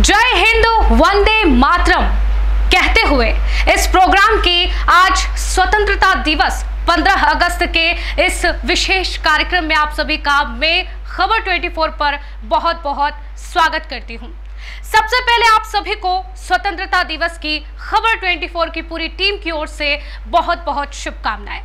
जय हिंद वंदे मातरम कहते हुए इस प्रोग्राम की आज स्वतंत्रता दिवस 15 अगस्त के इस विशेष कार्यक्रम में आप सभी का मैं खबर 24 पर बहुत बहुत स्वागत करती हूं। सबसे पहले आप सभी को स्वतंत्रता दिवस की खबर 24 की पूरी टीम की ओर से बहुत बहुत शुभकामनाएं।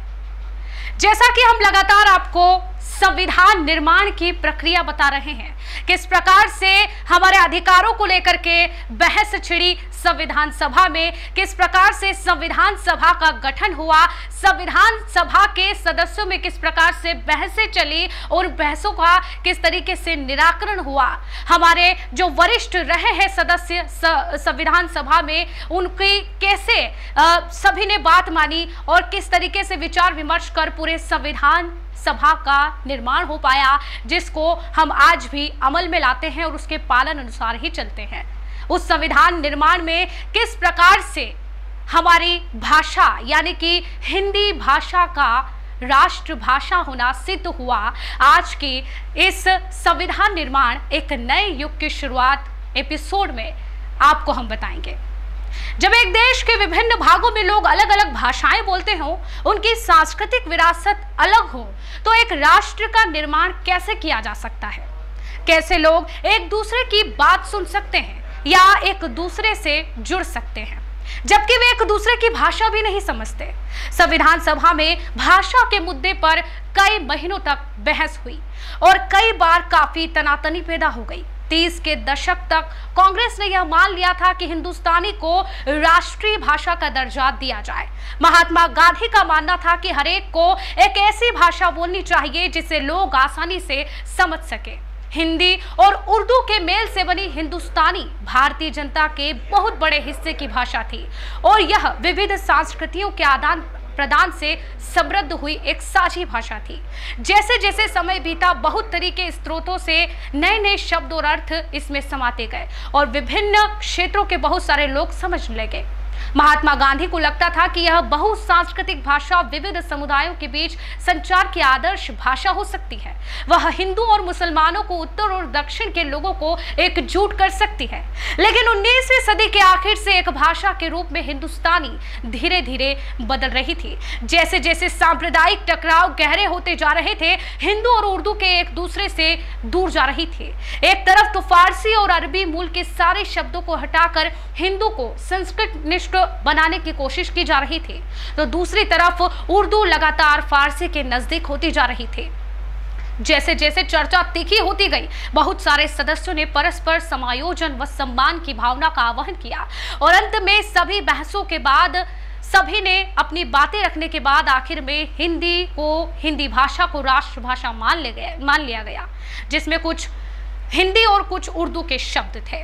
जैसा कि हम लगातार आपको संविधान निर्माण की प्रक्रिया बता रहे हैं, किस प्रकार से हमारे अधिकारों को लेकर के बहस छिड़ी संविधान सभा में, किस प्रकार से संविधान सभा का गठन हुआ, संविधान सभा के सदस्यों में किस प्रकार से बहसें चली और बहसों का किस तरीके से निराकरण हुआ, हमारे जो वरिष्ठ रहे हैं सदस्य संविधान सभा में उनकी कैसे सभी ने बात मानी और किस तरीके से विचार विमर्श कर पूरे संविधान सभा का निर्माण हो पाया, जिसको हम आज भी अमल में लाते हैं और उसके पालन अनुसार ही चलते हैं। उस संविधान निर्माण में किस प्रकार से हमारी भाषा यानी कि हिंदी भाषा का राष्ट्र भाषा होना सिद्ध हुआ, आज की इस संविधान निर्माण एक नए युग की शुरुआत एपिसोड में आपको हम बताएंगे। जब एक देश के विभिन्न भागों में लोग अलग अलग भाषाएं बोलते हों, उनकी सांस्कृतिक विरासत अलग हो, तो एक राष्ट्र का निर्माण कैसे किया जा सकता है? कैसे लोग एक दूसरे की बात सुन सकते हैं या एक दूसरे से जुड़ सकते हैं जबकि वे एक दूसरे की भाषा भी नहीं समझते? संविधान सभा में भाषा के मुद्दे पर कई महीनों तक बहस हुई और कई बार काफी तनातनी पैदा हो गई। 30 के दशक तक कांग्रेस ने यह मान लिया था कि हिंदुस्तानी को राष्ट्रीय भाषा का दर्जा दिया जाए। महात्मा गांधी का मानना था कि हर एक को एक ऐसी भाषा बोलनी चाहिए जिसे लोग आसानी से समझ सके। हिंदी और उर्दू के मेल से बनी हिंदुस्तानी भारतीय जनता के बहुत बड़े हिस्से की भाषा थी और यह विविध संस्कृतियों के आदान प्रदान से समृद्ध हुई एक साझी भाषा थी। जैसे जैसे समय बीता, बहुत तरीके स्रोतों से नए नए शब्द और अर्थ इसमें समाते गए और विभिन्न क्षेत्रों के बहुत सारे लोग समझने लगे। महात्मा गांधी को लगता था कि यह बहुसांस्कृतिक भाषा विविध समुदायों के बीच संचार की आदर्श भाषा हो सकती है। वह हिंदू और मुसलमानों को, उत्तर और दक्षिण के लोगों को एकजुट कर सकती है। लेकिन 19वीं सदी के आखिर से एक भाषा के रूप में हिंदुस्तानी धीरे धीरे बदल रही थी। जैसे जैसे सांप्रदायिक टकराव गहरे होते जा रहे थे, हिंदू और उर्दू के एक दूसरे से दूर जा रही थी। एक तरफ तो फारसी और अरबी मूल के सारे शब्दों को हटाकर हिंदू को संस्कृत निष्ठ बनाने की कोशिश की जा रही थी, तो दूसरी तरफ उर्दू लगातार फारसी के नजदीक होती जा रही थी। जैसे जैसे चर्चा तीखी होती गई, बहुत सारे सदस्यों ने परस्पर समायोजन व सम्मान की भावना का आह्वान किया और अंत में सभी बहसों के बाद, सभी ने अपनी बातें रखने के बाद आखिर में हिंदी भाषा को राष्ट्रभाषा मान लिया गया, जिसमें कुछ हिंदी और कुछ उर्दू के शब्द थे।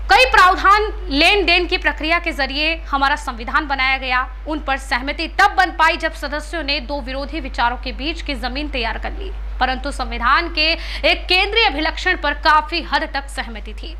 कई प्रावधान लेन देन की प्रक्रिया के जरिए हमारा संविधान बनाया गया। उन पर सहमति तब बन पाई जब सदस्यों ने दो विरोधी विचारों के बीच की जमीन तैयार कर ली, परंतु संविधान के एक केंद्रीय अभिलक्षण पर काफी हद तक सहमति थी।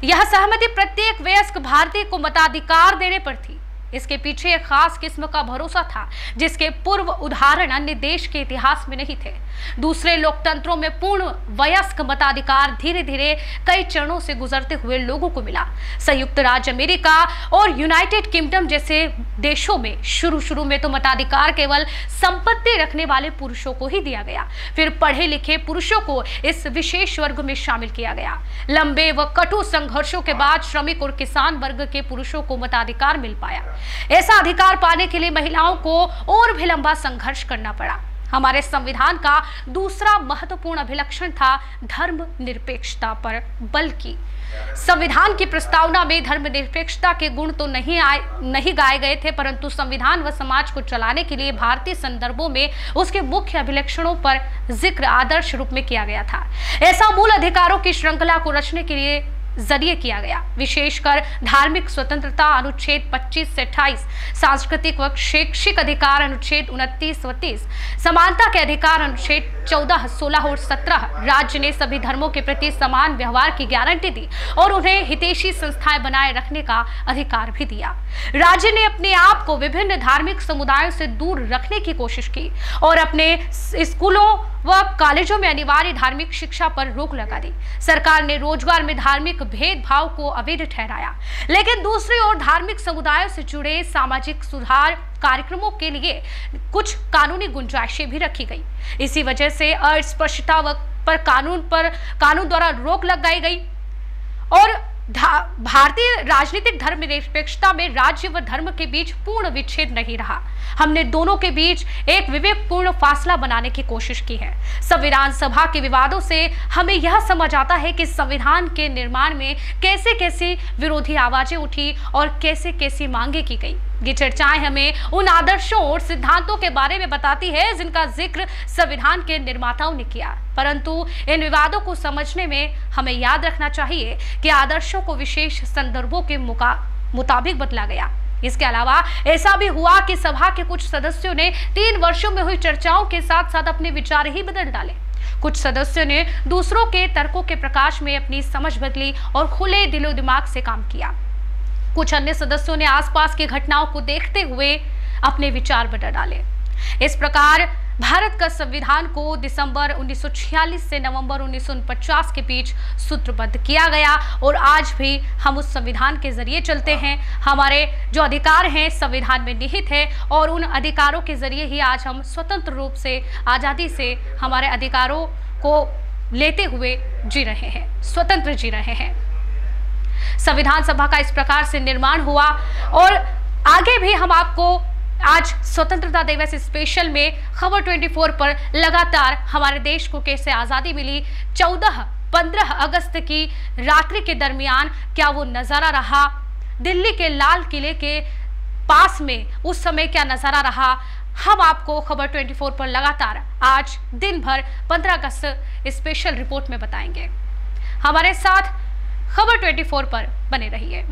यह सहमति प्रत्येक वयस्क भारतीय को मताधिकार देने पर थी। इसके पीछे एक खास किस्म का भरोसा था जिसके पूर्व उदाहरण अन्य देश के इतिहास में नहीं थे। दूसरे लोकतंत्रों में पूर्ण वयस्क मताधिकार धीरे धीरे कई चरणों से गुजरते हुए लोगों को मिला। संयुक्त राज्य अमेरिका और यूनाइटेड किंगडम जैसे देशों में शुरू में तो मताधिकार केवल संपत्ति रखने वाले पुरुषों को ही दिया गया, फिर पढ़े लिखे पुरुषों को इस विशेष वर्ग में शामिल किया गया। लंबे व कठोर संघर्षों के बाद श्रमिक और किसान वर्ग के पुरुषों को मताधिकार मिल पाया। ऐसा अधिकार पाने के लिए महिलाओं को और भी लंबा संघर्ष करना पड़ा। हमारे संविधान का दूसरा महत्वपूर्ण अभिलक्षण था धर्मनिरपेक्षता पर बल की। संविधान की प्रस्तावना में धर्मनिरपेक्षता के गुण तो नहीं गाए गए थे, परंतु संविधान व समाज को चलाने के लिए भारतीय संदर्भों में उसके मुख्य अभिलक्षणों पर जिक्र आदर्श रूप में किया गया था। ऐसा मूल अधिकारों की श्रृंखला को रचने के लिए जरिए किया गया। विशेषकर धार्मिक स्वतंत्रता अनुच्छेद 25 से 28, सांस्कृतिक व शैक्षिक अधिकार अनुच्छेद 29 व 30, समानता के अधिकार अनुच्छेद 14, 16 और 17 राज्य ने सभी धर्मों के प्रति समान व्यवहार की गारंटी दी और उन्हें हितैषी संस्थाएं बनाए रखने का अधिकार भी दिया। राज्य ने अपने आप को विभिन्न धार्मिक समुदायों से दूर रखने की कोशिश की और अपने स्कूलों व कॉलेजों में अनिवार्य धार्मिक शिक्षा पर रोक लगा दी। सरकार ने रोजगार में धार्मिक भेदभाव को अवैध ठहराया, लेकिन दूसरी ओर धार्मिक समुदायों से जुड़े सामाजिक सुधार कार्यक्रमों के लिए कुछ कानूनी गुंजाइशें भी रखी गई। इसी वजह से अस्पष्टता पर कानून द्वारा रोक लगाई गई और भारतीय राजनीतिक धर्मनिरपेक्षता में राज्य व धर्म के बीच पूर्ण विच्छेद नहीं रहा। हमने दोनों के बीच एक विवेकपूर्ण फासला बनाने की कोशिश की है। संविधान सभा के विवादों से हमें यह समझ आता है कि संविधान के निर्माण में कैसे कैसी विरोधी आवाजें उठी और कैसे कैसी मांगे की गई। ये चर्चाएं हमें उन आदर्शों और सिद्धांतों के बारे में बताती है जिनका जिक्र संविधान के निर्माताओं ने किया, परंतु इन विवादों को समझने में हमें याद रखना चाहिए कि आदर्शों को विशेष संदर्भों के मुताबिक बदला गया। इसके अलावा ऐसा भी हुआ कि सभा के कुछ सदस्यों ने 3 वर्षों में हुई चर्चाओं के साथ साथ अपने विचार ही बदल डाले। कुछ सदस्यों ने दूसरों के तर्कों के प्रकाश में अपनी समझ बदली और खुले दिलो दिमाग से काम किया। कुछ अन्य सदस्यों ने आसपास की घटनाओं को देखते हुए अपने विचार बदल डाले। इस प्रकार भारत का संविधान को दिसंबर 1946 से नवंबर 1949 के बीच सूत्रबद्ध किया गया और आज भी हम उस संविधान के जरिए चलते हैं। हमारे जो अधिकार हैं संविधान में निहित है और उन अधिकारों के जरिए ही आज हम स्वतंत्र रूप से आज़ादी से हमारे अधिकारों को लेते हुए जी रहे हैं, स्वतंत्र जी रहे हैं। संविधान सभा का इस प्रकार से निर्माण हुआ और आगे भी हम आपको आज स्वतंत्रता दिवस स्पेशल में खबर 24 पर लगातार हमारे देश को कैसे आज़ादी मिली, 14-15 अगस्त की रात्रि के दरमियान क्या वो नज़ारा रहा, दिल्ली के लाल किले के पास में उस समय क्या नज़ारा रहा, हम आपको खबर 24 पर लगातार आज दिन भर 15 अगस्त स्पेशल रिपोर्ट में बताएंगे। हमारे साथ खबर 24 पर बने रहिए।